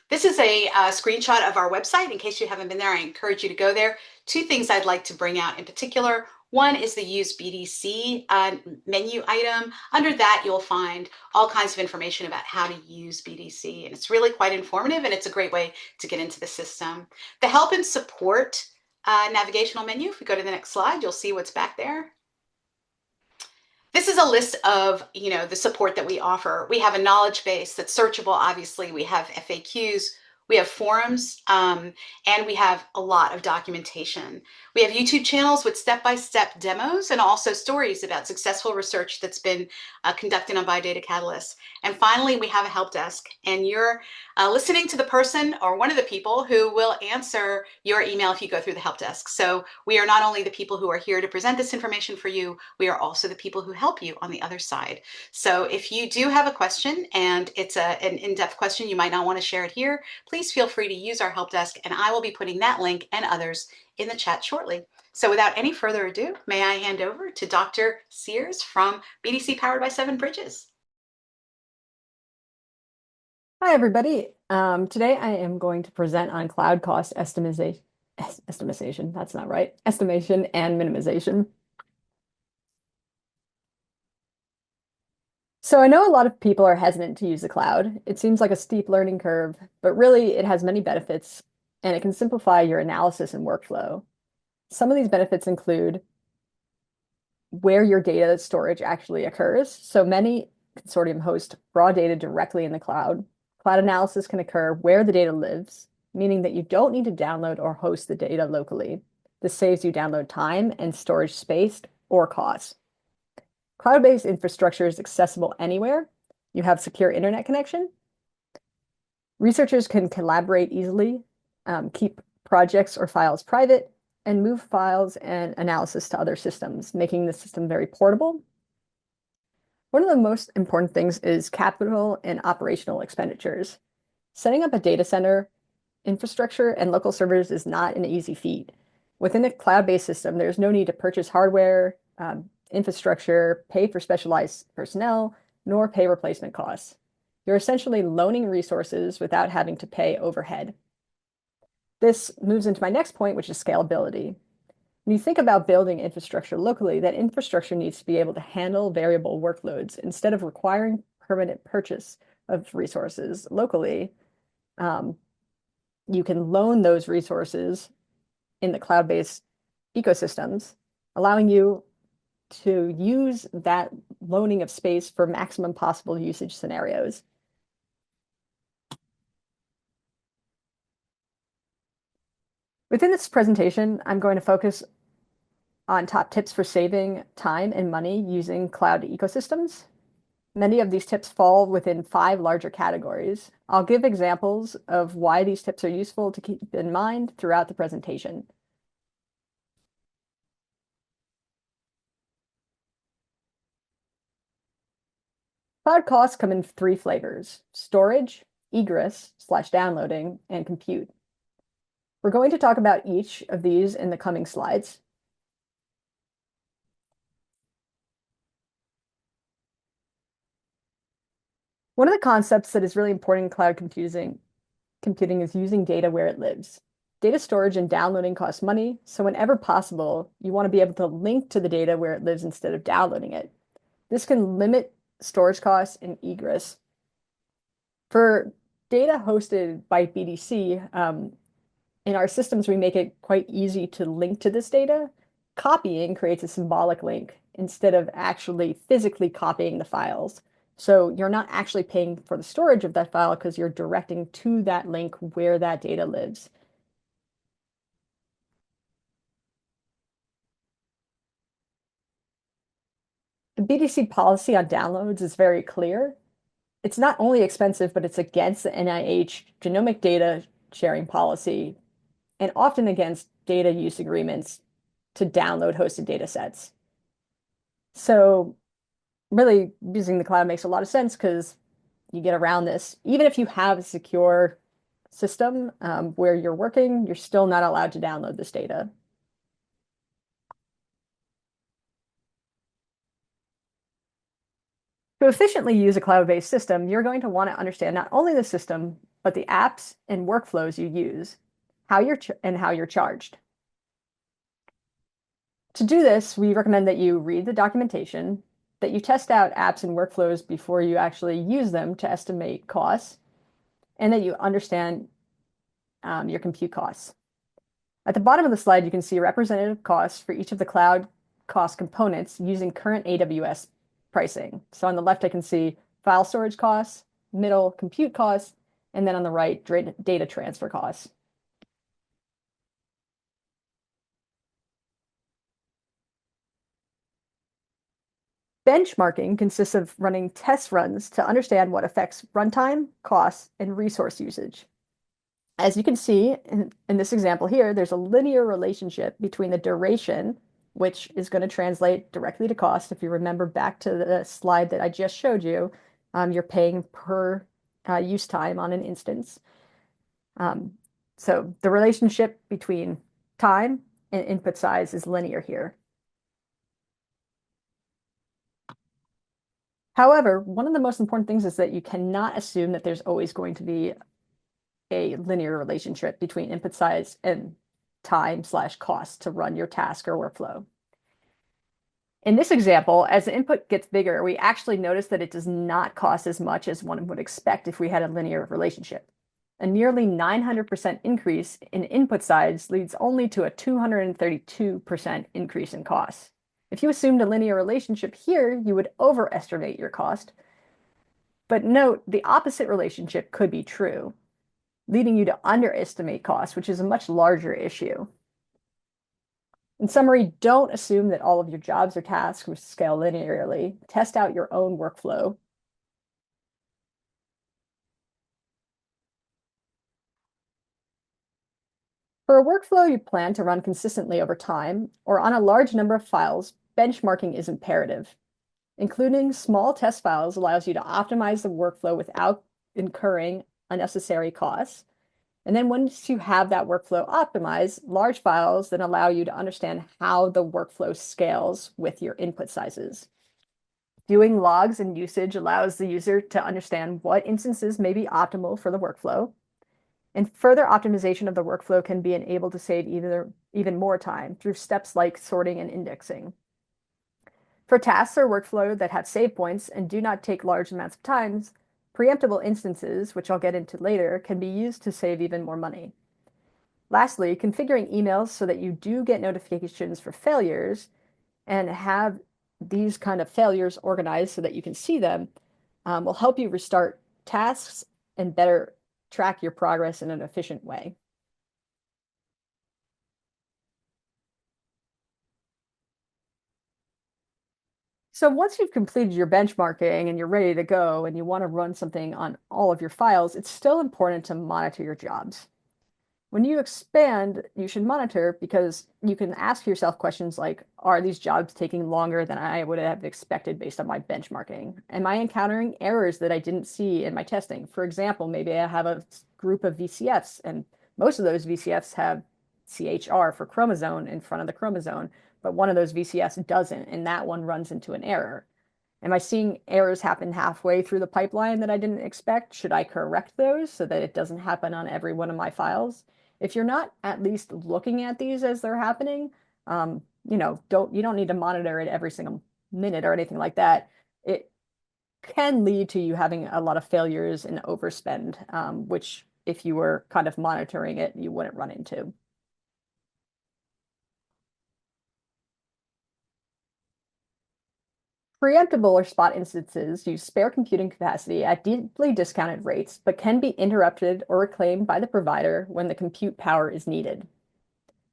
This is a screenshot of our website. In case you haven't been there, I encourage you to go there. Two things I'd like to bring out in particular. One is the Use BDC menu item. Under that, you'll find all kinds of information about how to use BDC, and it's really quite informative, and it's a great way to get into the system. The Help and Support navigational menu, if we go to the next slide, you'll see what's back there. This is a list of, the support that we offer. We have a knowledge base that's searchable, obviously. We have FAQs, we have forums, and we have a lot of documentation. We have YouTube channels with step-by-step demos and also stories about successful research that's been conducted on Biodata Catalyst. And finally, we have a help desk, and you're listening to the person or one of the people who will answer your email if you go through the help desk. So we are not only the people who are here to present this information for you, we are also the people who help you on the other side. So if you do have a question and it's an in-depth question, you might not want to share it here, please feel free to use our help desk, and I will be putting that link and others in the chat shortly. So without any further ado, may I hand over to Dr. Sears from BDC Powered by 7 Bridges. Hi, everybody. Today I am going to present on cloud cost estimation. That's not right. Estimation and minimization. So I know a lot of people are hesitant to use the cloud. It seems like a steep learning curve, but really it has many benefits and it can simplify your analysis and workflow. Some of these benefits include where your data storage actually occurs. So many consortium host raw data directly in the cloud. Cloud analysis can occur where the data lives, meaning that you don't need to download or host the data locally. This saves you download time and storage space or costs. Cloud-based infrastructure is accessible anywhere. You have secure internet connection. Researchers can collaborate easily, keep projects or files private, and move files and analysis to other systems, making the system very portable. One of the most important things is capital and operational expenditures. Setting up a data center, infrastructure, and local servers is not an easy feat. Within a cloud-based system, there's no need to purchase hardware, infrastructure, pay for specialized personnel, nor pay replacement costs. You're essentially loaning resources without having to pay overhead. This moves into my next point, which is scalability. When you think about building infrastructure locally, that infrastructure needs to be able to handle variable workloads instead of requiring permanent purchase of resources locally. You can loan those resources in the cloud-based ecosystems, allowing you to use that loaning of space for maximum possible usage scenarios. Within this presentation, I'm going to focus on top tips for saving time and money using cloud ecosystems. Many of these tips fall within 5 larger categories. I'll give examples of why these tips are useful to keep in mind throughout the presentation. Cloud costs come in 3 flavors: storage, egress/downloading, and compute. We're going to talk about each of these in the coming slides. One of the concepts that is really important in cloud computing is using data where it lives. Data storage and downloading costs money, so whenever possible, you want to be able to link to the data where it lives instead of downloading it. This can limit storage costs and egress. For data hosted by BDC, in our systems, we make it quite easy to link to this data. Copying creates a symbolic link instead of actually physically copying the files. So you're not actually paying for the storage of that file because you're directing to that link where that data lives. The BDC policy on downloads is very clear. It's not only expensive, but it's against the NIH genomic data sharing policy and often against data use agreements to download hosted data sets. So really using the cloud makes a lot of sense because you get around this. Even if you have a secure system where you're working, you're still not allowed to download this data. To efficiently use a cloud-based system, you're going to want to understand not only the system, but the apps and workflows you use, how you're charged. To do this, we recommend that you read the documentation, that you test out apps and workflows before you actually use them to estimate costs, and that you understand your compute costs. At the bottom of the slide, you can see representative costs for each of the cloud cost components using current AWS pricing. So on the left, I can see file storage costs, middle compute costs, and then on the right, data transfer costs. Benchmarking consists of running test runs to understand what affects runtime, costs, and resource usage. As you can see in this example here, there's a linear relationship between the duration, which is going to translate directly to cost. If you remember back to the slide that I just showed you, you're paying per use time on an instance. So the relationship between time and input size is linear here. However, one of the most important things is that you cannot assume that there's always going to be a linear relationship between input size and time/cost to run your task or workflow. In this example, as the input gets bigger, we actually notice that it does not cost as much as one would expect if we had a linear relationship. A nearly 900% increase in input size leads only to a 232% increase in costs. If you assumed a linear relationship here, you would overestimate your cost. But note, the opposite relationship could be true, leading you to underestimate costs, which is a much larger issue. In summary, don't assume that all of your jobs or tasks will scale linearly. Test out your own workflow. For a workflow you plan to run consistently over time or on a large number of files, benchmarking is imperative. Including small test files allows you to optimize the workflow without incurring unnecessary costs. And then once you have that workflow optimized, large files then allow you to understand how the workflow scales with your input sizes. Viewing logs and usage allows the user to understand what instances may be optimal for the workflow. And further optimization of the workflow can be enabled to save even more time through steps like sorting and indexing. For tasks or workflow that have save points and do not take large amounts of time, preemptible instances, which I'll get into later, can be used to save even more money. Lastly, configuring emails so that you do get notifications for failures and have these kind of failures organized so that you can see them will help you restart tasks and better track your progress in an efficient way. So once you've completed your benchmarking and you're ready to go and you want to run something on all of your files, it's still important to monitor your jobs. When you expand, you should monitor because you can ask yourself questions like, are these jobs taking longer than I would have expected based on my benchmarking? Am I encountering errors that I didn't see in my testing? For example, maybe I have a group of VCFs and most of those VCFs have CHR for chromosome in front of the chromosome, but one of those VCFs doesn't, and that one runs into an error. Am I seeing errors happen halfway through the pipeline that I didn't expect? Should I correct those so that it doesn't happen on every one of my files? If you're not at least looking at these as they're happening, you don't need to monitor it every single minute or anything like that. It can lead to you having a lot of failures and overspend, which if you were kind of monitoring it, you wouldn't run into. Preemptible or spot instances use spare computing capacity at deeply discounted rates, but can be interrupted or reclaimed by the provider when the compute power is needed.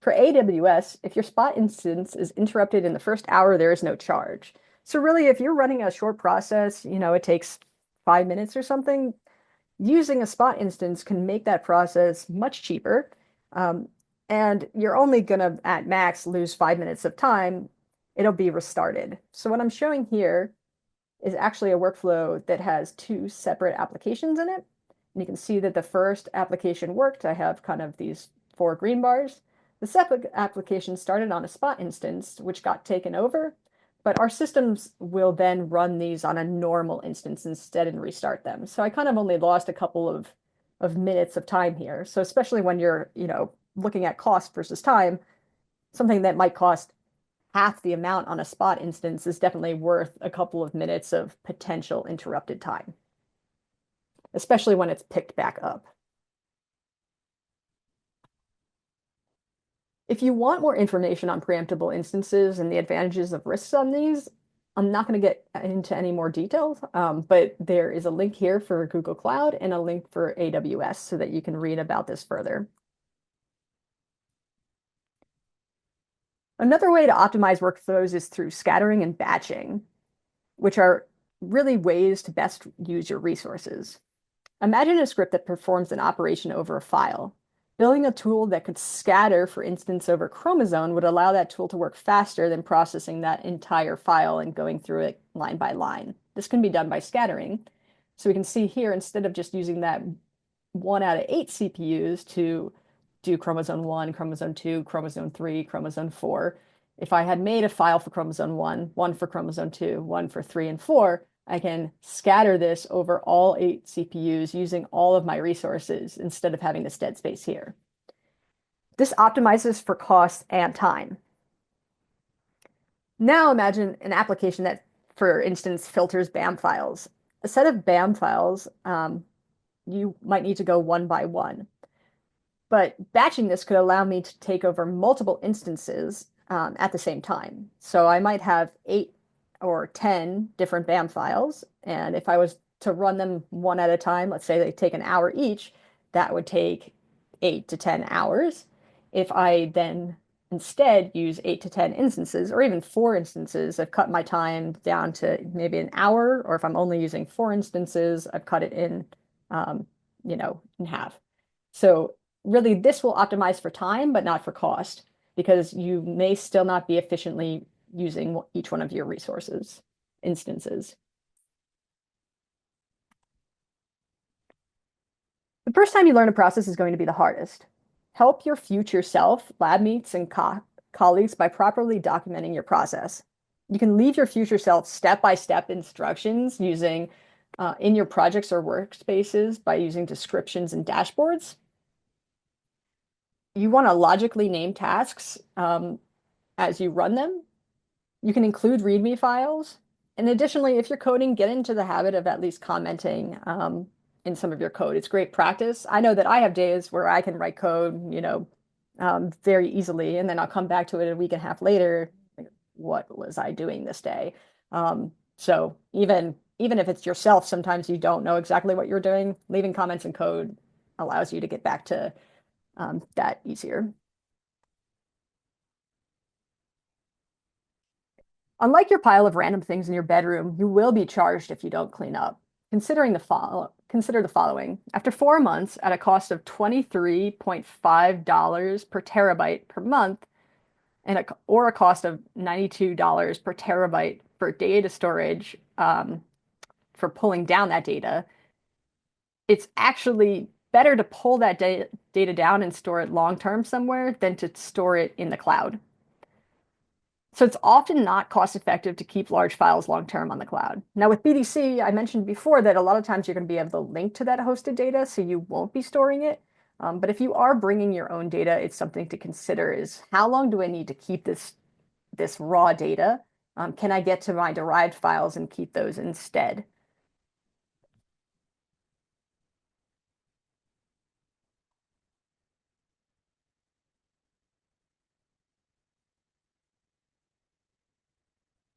For AWS, if your spot instance is interrupted in the first hour, there is no charge. So really, if you're running a short process, it takes 5 minutes or something, using a spot instance can make that process much cheaper. And you're only going to, at max, lose 5 minutes of time. It'll be restarted. So what I'm showing here is actually a workflow that has two separate applications in it. And you can see that the first application worked. I have kind of these 4 green bars. The second application started on a spot instance, which got taken over. but our systems will then run these on a normal instance instead and restart them. So I kind of only lost a couple of minutes of time here. So especially when you're, looking at cost versus time, something that might cost half the amount on a spot instance is definitely worth a couple of minutes of potential interrupted time, especially when it's picked back up. If you want more information on preemptible instances and the advantages of risks on these, I'm not going to get into any more details, but there is a link here for Google Cloud and a link for AWS so that you can read about this further. Another way to optimize workflows is through scattering and batching, which are really ways to best use your resources. Imagine a script that performs an operation over a file. Building a tool that could scatter, for instance, over chromosome would allow that tool to work faster than processing that entire file and going through it line by line. This can be done by scattering. So we can see here, instead of just using that 1 out of 8 CPUs to do chromosome 1, chromosome 2, chromosome 3, chromosome 4, if I had made a file for chromosome 1, one for chromosome 2, one for 3 and 4, I can scatter this over all 8 CPUs using all of my resources instead of having this dead space here. This optimizes for cost and time. Now imagine an application that, for instance, filters BAM files. A set of BAM files, you might need to go one by one. But batching this could allow me to take over multiple instances at the same time. So I might have 8 or 10 different BAM files. And if I was to run them one at a time, let's say they take an hour each, that would take 8 to 10 hours. If I then instead use 8 to 10 instances, or even 4 instances, I've cut my time down to maybe an hour, or if I'm only using 4 instances, I've cut it in half. So really, this will optimize for time, but not for cost, because you may still not be efficiently using each one of your resources instances. The first time you learn a process is going to be the hardest. Help your future self, lab mates, and colleagues by properly documenting your process. You can leave your future self step-by-step instructions using in your projects or workspaces by using descriptions and dashboards. You want to logically name tasks as you run them. You can include README files. And additionally, if you're coding, get into the habit of at least commenting in some of your code. It's great practice. I know that I have days where I can write code, very easily, and then I'll come back to it a week and a half later. Like, what was I doing this day? So even if it's yourself, sometimes you don't know exactly what you're doing. Leaving comments in code allows you to get back to that easier. Unlike your pile of random things in your bedroom, you will be charged if you don't clean up. Consider the following. After 4 months, at a cost of $23.5 per terabyte per month, or a cost of $92 per terabyte for data storage for pulling down that data, it's actually better to pull that data down and store it long term somewhere than to store it in the cloud. So it's often not cost effective to keep large files long term on the cloud. Now with BDC, I mentioned before that a lot of times you're going to be able to link to that hosted data, so you won't be storing it. But if you are bringing your own data, it's something to consider is how long do I need to keep this raw data? Can I get to my derived files and keep those instead?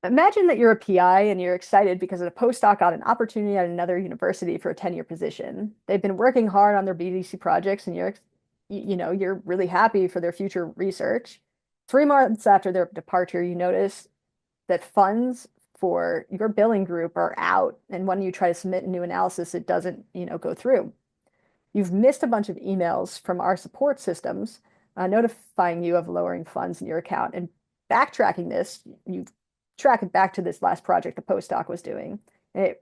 Imagine that you're a PI and you're excited because a postdoc got an opportunity at another university for a 10-year position. They've been working hard on their BDC projects and you're really happy for their future research. 3 months after their departure, you notice that funds for your billing group are out, and when you try to submit a new analysis, it doesn't, go through. You've missed a bunch of emails from our support systems notifying you of lowering funds in your account. And backtracking this, you track it back to this last project the postdoc was doing. And it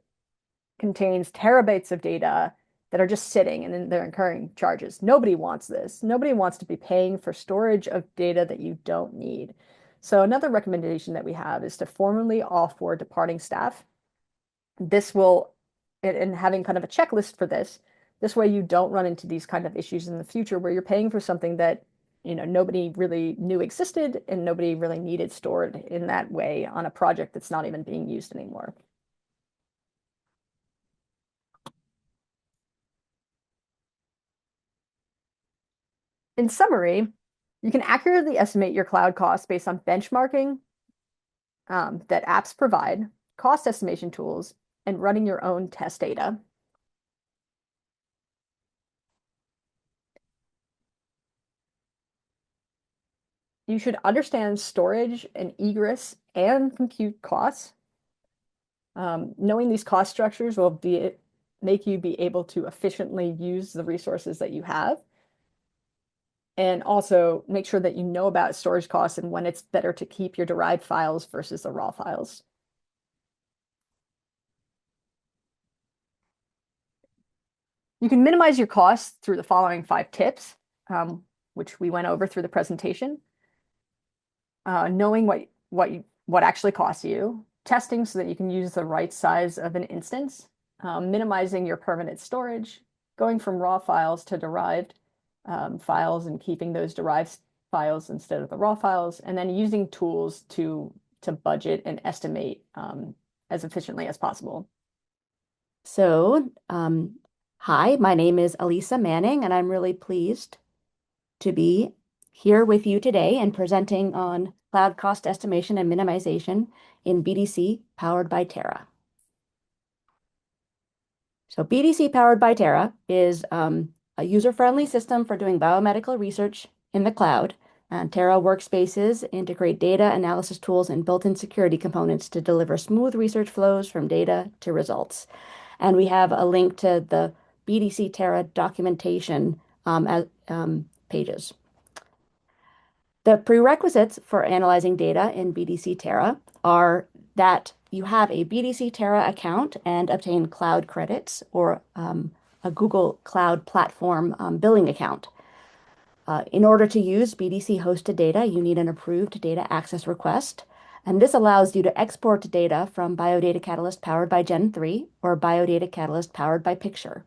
contains terabytes of data that are just sitting and then they're incurring charges. Nobody wants this. Nobody wants to be paying for storage of data that you don't need. So another recommendation that we have is to formally offboard departing staff. This will, and having kind of a checklist for this, this way you don't run into these kind of issues in the future where you're paying for something that, nobody really knew existed and nobody really needed stored in that way on a project that's not even being used anymore. In summary, you can accurately estimate your cloud costs based on benchmarking that apps provide, cost estimation tools, and running your own test data. You should understand storage and egress and compute costs. Knowing these cost structures will make you be able to efficiently use the resources that you have. And also make sure that you know about storage costs and when it's better to keep your derived files versus the raw files. You can minimize your costs through the following 5 tips, which we went over through the presentation. Knowing what actually costs you, testing so that you can use the right size of an instance, minimizing your permanent storage, going from raw files to derived files and keeping those derived files instead of the raw files, and then using tools to budget and estimate as efficiently as possible. So, hi, my name is Elisa Manning, and I'm really pleased to be here with you today and presenting on cloud cost estimation and minimization in BDC powered by Terra. So BDC powered by Terra is a user-friendly system for doing biomedical research in the cloud. And Terra workspaces integrate data analysis tools and built-in security components to deliver smooth research flows from data to results. And we have a link to the BDC Terra documentation pages. The prerequisites for analyzing data in BDC Terra are that you have a BDC Terra account and obtain cloud credits or a Google Cloud Platform billing account. In order to use BDC hosted data, you need an approved data access request. And this allows you to export data from Biodata Catalyst powered by Gen 3 or Biodata Catalyst powered by Picture.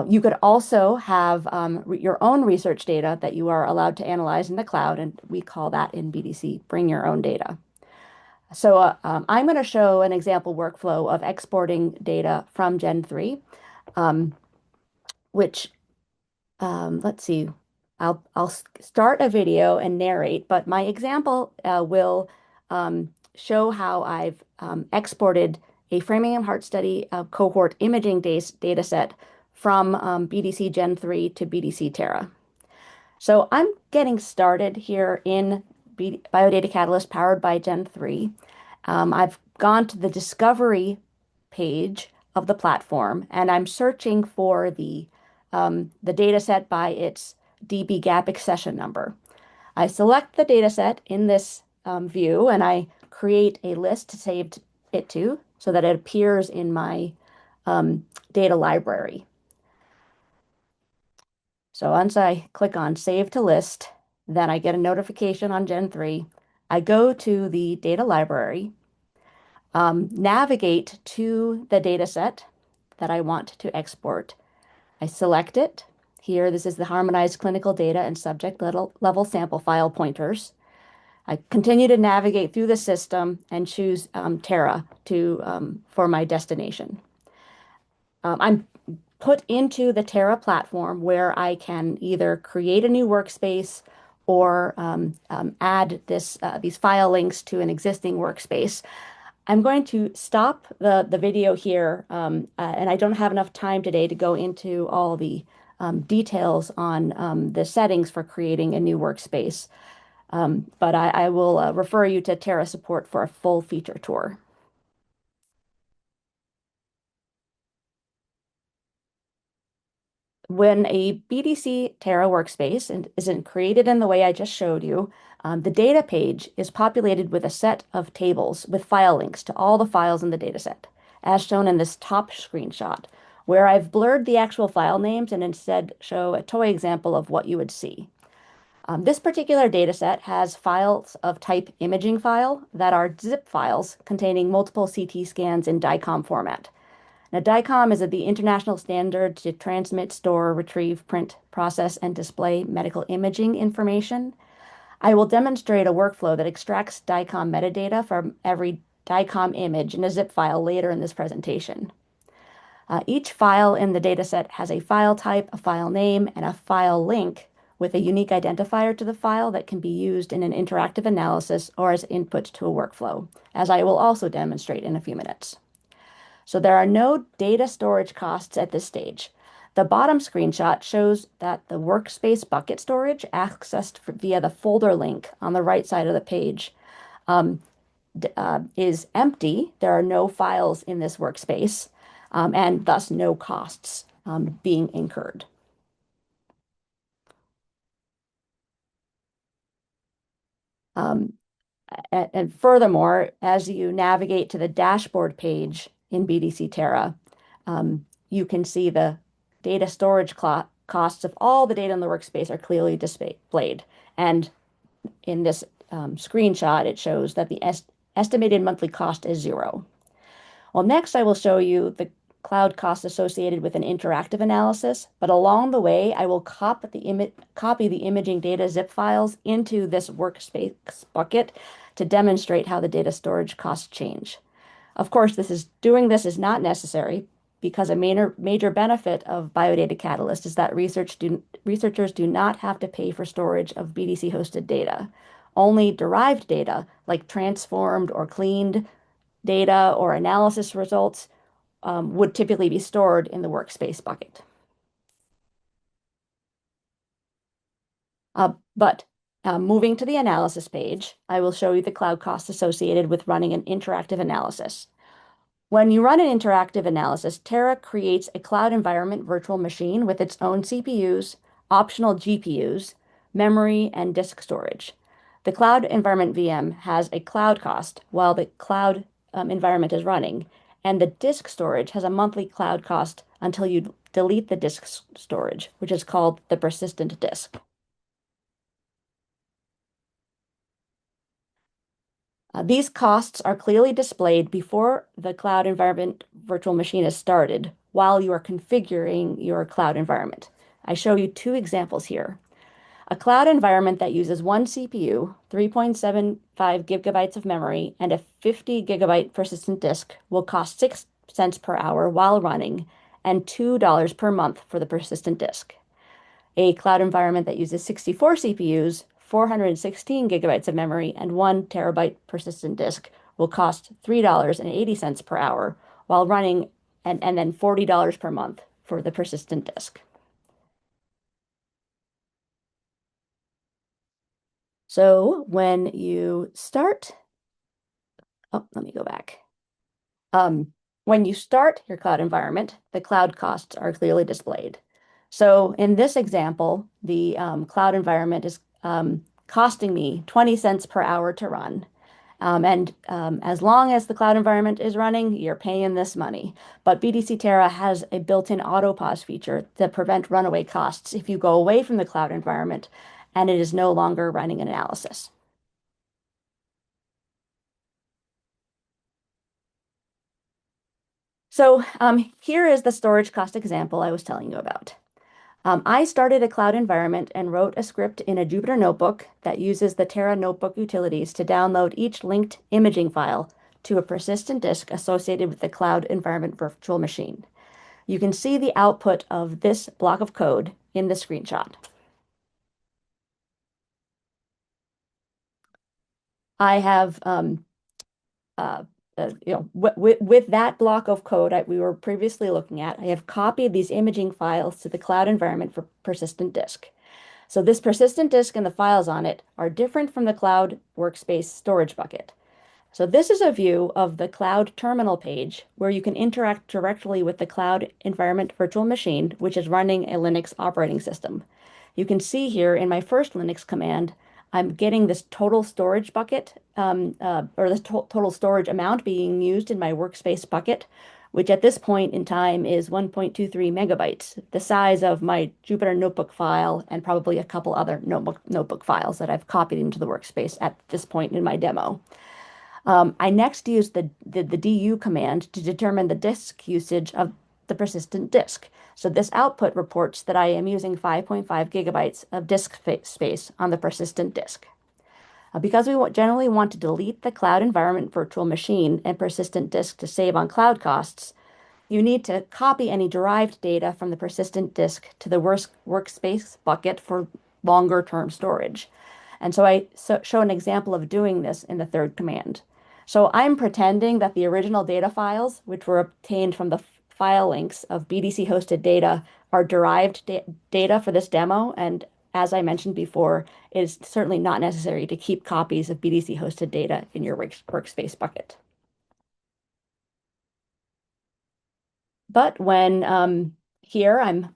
You could also have your own research data that you are allowed to analyze in the cloud, and we call that in BDC, bring your own data. So I'm going to show an example workflow of exporting data from Gen 3, which, let's see, I'll start a video and narrate, but my example will show how I've exported a Framingham Heart Study cohort imaging data set from BDC Gen 3 to BDC Terra. So I'm getting started here in Biodata Catalyst powered by Gen 3. I've gone to the discovery page of the platform and I'm searching for the data set by its dbGaP accession number. I select the data set in this view and I create a list to save it to so that it appears in my data library. So once I click on Save to List, then I get a notification on Gen 3. I go to the data library, navigate to the data set that I want to export. I select it. Here, this is the harmonized clinical data and subject level sample file pointers. I continue to navigate through the system and choose Terra for my destination. I'm put into the Terra platform where I can either create a new workspace or add these file links to an existing workspace. I'm going to stop the video here, and I don't have enough time today to go into all the details on the settings for creating a new workspace. But I will refer you to Terra support for a full feature tour. When a BDC Terra workspace isn't created in the way I just showed you, the data page is populated with a set of tables with file links to all the files in the dataset, as shown in this top screenshot, where I've blurred the actual file names and instead show a toy example of what you would see. This particular data set has files of type imaging file that are zip files containing multiple CT scans in DICOM format. Now, DICOM is the international standard to transmit, store, retrieve, print, process, and display medical imaging information. I will demonstrate a workflow that extracts DICOM metadata from every DICOM image in a zip file later in this presentation. Each file in the dataset has a file type, a file name, and a file link with a unique identifier to the file that can be used in an interactive analysis or as input to a workflow, as I will also demonstrate in a few minutes. So there are no data storage costs at this stage. The bottom screenshot shows that the workspace bucket storage accessed via the folder link on the right side of the page is empty. There are no files in this workspace, and thus no costs being incurred. And furthermore, as you navigate to the dashboard page in BDC Terra, you can see the data storage costs of all the data in the workspace are clearly displayed. And in this screenshot, it shows that the estimated monthly cost is 0. Well, next I will show you the cloud costs associated with an interactive analysis, but along the way, I will copy the imaging data zip files into this workspace bucket to demonstrate how the data storage costs change. Of course, doing this is not necessary because a major benefit of Biodata Catalyst is that researchers do not have to pay for storage of BDC-hosted data. Only derived data, like transformed or cleaned data or analysis results, would typically be stored in the workspace bucket. But moving to the analysis page, I will show you the cloud costs associated with running an interactive analysis. When you run an interactive analysis, Terra creates a cloud environment virtual machine with its own CPUs, optional GPUs, memory, and disk storage. The cloud environment VM has a cloud cost while the cloud environment is running, and the disk storage has a monthly cloud cost until you delete the disk storage, which is called the persistent disk. These costs are clearly displayed before the cloud environment virtual machine is started while you are configuring your cloud environment. I show you 2 examples here. A cloud environment that uses 1 CPU, 3.75 gigabytes of memory, and a 50 gigabyte persistent disk will cost 6 cents per hour while running and $2 per month for the persistent disk. A cloud environment that uses 64 CPUs, 416 gigabytes of memory, and 1 terabyte persistent disk will cost $3.80 per hour while running and then $40 per month for the persistent disk. So when you start, let me go back. When you start your cloud environment, the cloud costs are clearly displayed. So in this example, the cloud environment is costing me 20 cents per hour to run. As long as the cloud environment is running, you're paying this money. But BDC Terra has a built-in auto pause feature that prevent runaway costs if you go away from the cloud environment and it is no longer running an analysis. So here is the storage cost example I was telling you about. I started a cloud environment and wrote a script in a Jupyter notebook that uses the Terra notebook utilities to download each linked imaging file to a persistent disk associated with the cloud environment virtual machine. You can see the output of this block of code in the screenshot. I have, with that block of code we were previously looking at, I have copied these imaging files to the cloud environment for persistent disk. So this persistent disk and the files on it are different from the cloud workspace storage bucket. So this is a view of the cloud terminal page where you can interact directly with the cloud environment virtual machine, which is running a Linux operating system. You can see here in my first Linux command, I'm getting this total storage bucket, or the total storage amount being used in my workspace bucket which at this point in time is 1.23 megabytes, the size of my Jupyter Notebook file and probably a couple other notebook files that I've copied into the workspace at this point in my demo. I next use the du command to determine the disk usage of the persistent disk. So this output reports that I am using 5.5 gigabytes of disk space on the persistent disk. Because we generally want to delete the cloud environment virtual machine and persistent disk to save on cloud costs, you need to copy any derived data from the persistent disk to the workspace bucket for longer term storage. And so I show an example of doing this in the third command. So I'm pretending that the original data files, which were obtained from the file links of BDC hosted data, are derived data for this demo. And as I mentioned before, it is certainly not necessary to keep copies of BDC hosted data in your workspace bucket. But when here I'm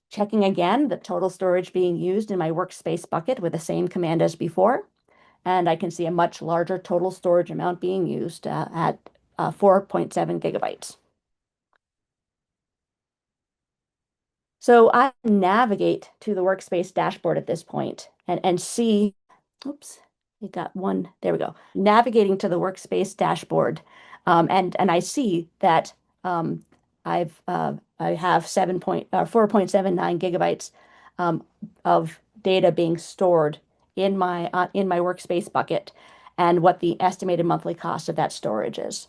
checking again the total storage being used in my workspace bucket with the same command as before, and I can see a much larger total storage amount being used at 4.7 gigabytes. So I navigate to the workspace dashboard at this point and see, oops, it got one, there we go. Navigating to the workspace dashboard, and I see that I have 4.79 gigabytes of data being stored in my workspace bucket, and what the estimated monthly cost of that storage is.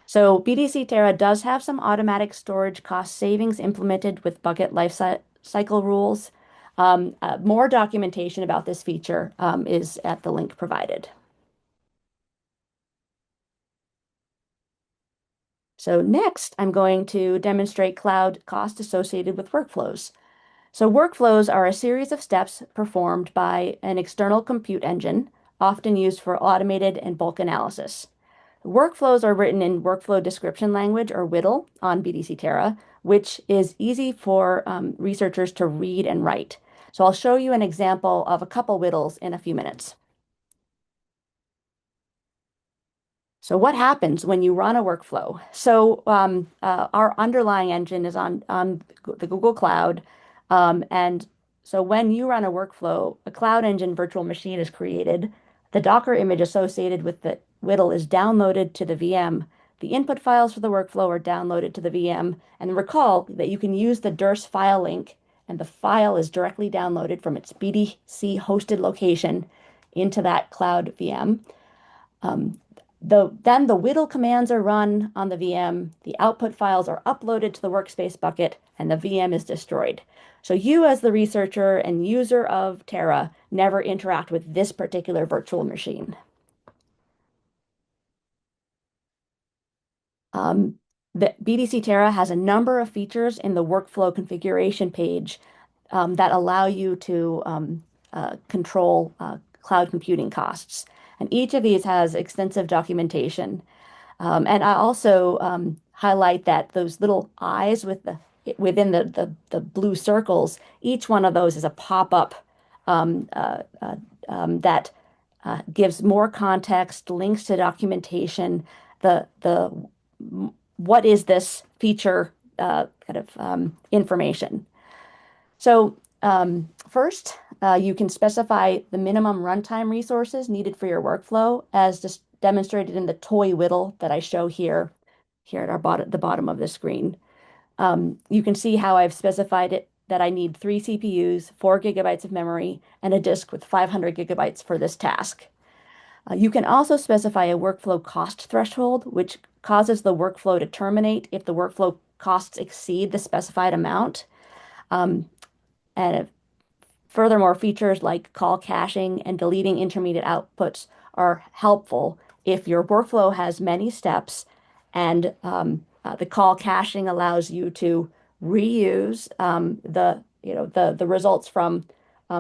So BDC Terra does have some automatic storage cost savings implemented with bucket life cycle rules. More documentation about this feature is at the link provided. So next, I'm going to demonstrate cloud cost associated with workflows. So workflows are a series of steps performed by an external compute engine, often used for automated and bulk analysis. Workflows are written in workflow description language, or WDL, on BDC Terra, which is easy for researchers to read and write. So I'll show you an example of a couple WDLs in a few minutes. So what happens when you run a workflow? So our underlying engine is on the Google Cloud. And so when you run a workflow, a Cloud Engine virtual machine is created. The Docker image associated with the WDL is downloaded to the VM. The input files for the workflow are downloaded to the VM. And recall that you can use the DIRS file link, and the file is directly downloaded from its BDC hosted location into that cloud VM. Then the WDL commands are run on the VM, the output files are uploaded to the workspace bucket, and the VM is destroyed. So you, as the researcher and user of Terra, never interact with this particular virtual machine. The BDC Terra has a number of features in the workflow configuration page that allow you to control cloud computing costs. And each of these has extensive documentation. And I also highlight that those little eyes within the blue circles, each one of those is a pop-up that gives more context, links to documentation, what is this feature information. So first, you can specify the minimum runtime resources needed for your workflow, as just demonstrated in the toy WDL that I show here at the bottom of the screen. You can see how I've specified it that I need 3 CPUs, 4 gigabytes of memory, and a disk with 500 gigabytes for this task. You can also specify a workflow cost threshold, which causes the workflow to terminate if the workflow costs exceed the specified amount. And furthermore, features like call caching and deleting intermediate outputs are helpful if your workflow has many steps, and the call caching allows you to reuse the results from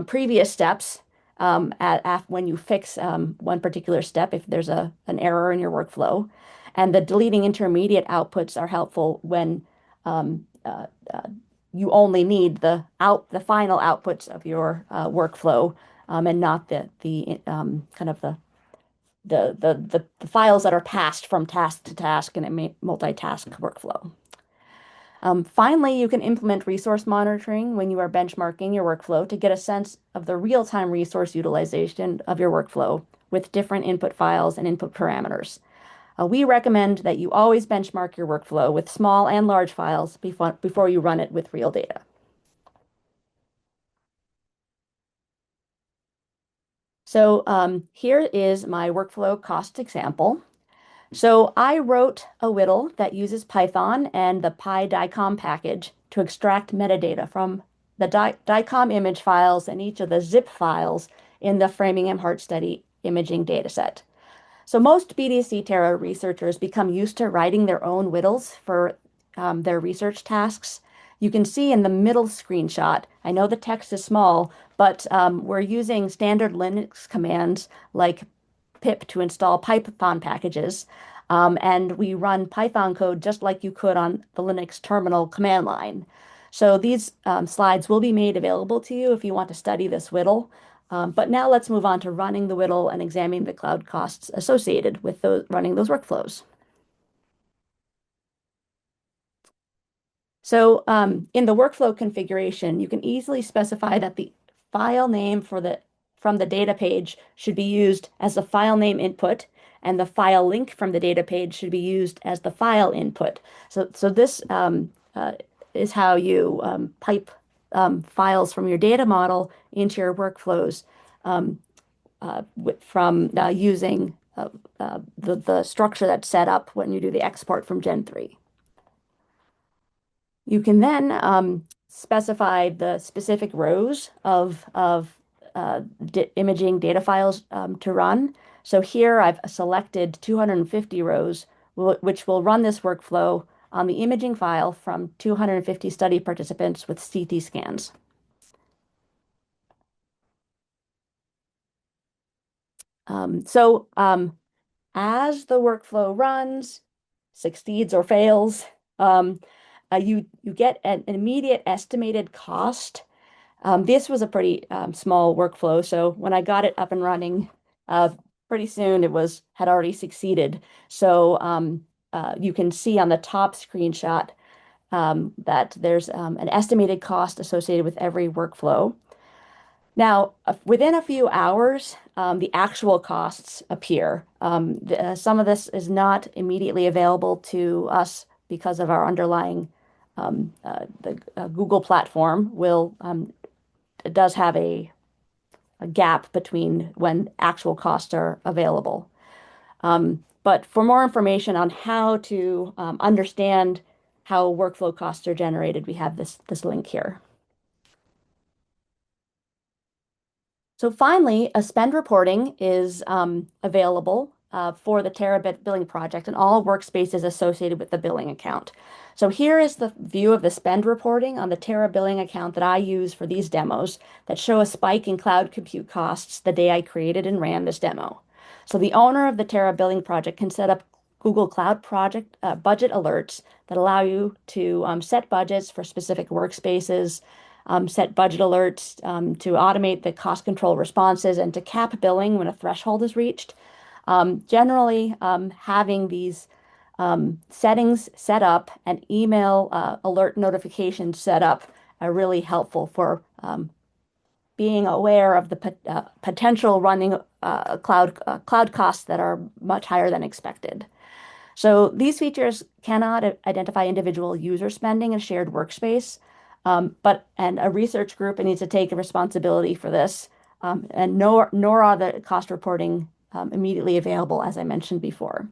previous steps when you fix one particular step, if there's an error in your workflow. And the deleting intermediate outputs are helpful when you only need the final outputs of your workflow, and not the the files that are passed from task to task in a multitask workflow. Finally, you can implement resource monitoring when you are benchmarking your workflow to get a sense of the real-time resource utilization of your workflow with different input files and input parameters. We recommend that you always benchmark your workflow with small and large files before you run it with real data. So here is my workflow cost example. So I wrote a WDL that uses Python and the PyDICOM package to extract metadata from the DICOM image files and each of the zip files in the Framingham Heart Study imaging dataset. So most BDC Terra researchers become used to writing their own WDLs for their research tasks. You can see in the middle screenshot, I know the text is small, but we're using standard Linux commands like pip to install Python packages. And we run Python code just like you could on the Linux terminal command line. So these slides will be made available to you if you want to study this WDL. But now let's move on to running the WDL and examining the cloud costs associated with running those workflows. So in the workflow configuration, you can easily specify that the file name from the data page should be used as the file name input, and the file link from the data page should be used as the file input. So this is how you pipe files from your data model into your workflows from using the structure that's set up when you do the export from Gen 3. You can then specify the specific rows of imaging data files to run. So here I've selected 250 rows, which will run this workflow on the imaging file from 250 study participants with CT scans. As the workflow runs, succeeds or fails, you get an immediate estimated cost. This was a pretty small workflow, so when I got it up and running, pretty soon it had already succeeded. So you can see on the top screenshot that there's an estimated cost associated with every workflow. Now, within a few hours, the actual costs appear. Some of this is not immediately available to us because of our underlying the Google platform does have a gap between when actual costs are available. But for more information on how to understand how workflow costs are generated, we have this link here. So finally, a spend reporting is available for the Terra billing project and all workspaces associated with the billing account. So here is the view of the spend reporting on the Terra billing account that I use for these demos that show a spike in cloud compute costs the day I created and ran this demo. So the owner of the Terra billing project can set up Google Cloud project budget alerts that allow you to set budgets for specific workspaces, set budget alerts to automate the cost control responses and to cap billing when a threshold is reached. Generally, having these settings set up and email alert notifications set up are really helpful for being aware of the potential running cloud costs that are much higher than expected. So these features cannot identify individual user spending in a shared workspace, and a research group needs to take responsibility for this, and nor are the cost reporting immediately available, as I mentioned before.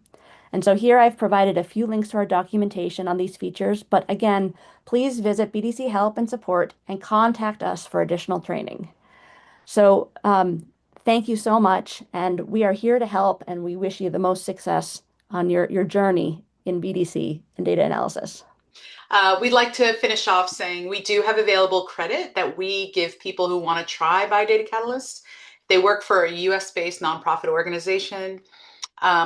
And so here I've provided a few links to our documentation on these features, but again, please visit BDC Help and Support and contact us for additional training. So thank you so much, and we are here to help, and we wish you the most success on your journey in BDC and data analysis. We'd like to finish off saying we do have available credit that we give people who want to try Biodata Catalyst. They work for a US-based nonprofit organization.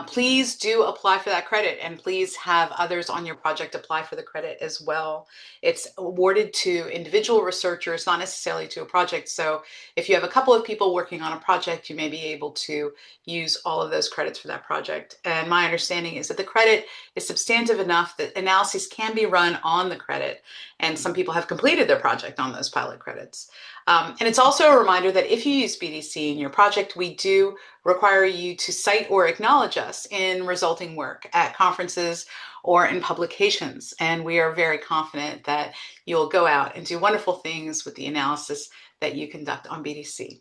please do apply for that credit, and please have others on your project apply for the credit as well. It's awarded to individual researchers, not necessarily to a project. So if you have a couple of people working on a project, you may be able to use all of those credits for that project. And my understanding is that the credit is substantive enough that analyses can be run on the credit, and some people have completed their project on those pilot credits. And it's also a reminder that if you use BDC in your project, we do require you to cite or acknowledge us in resulting work at conferences or in publications. And we are very confident that you'll go out and do wonderful things with the analysis that you conduct on BDC.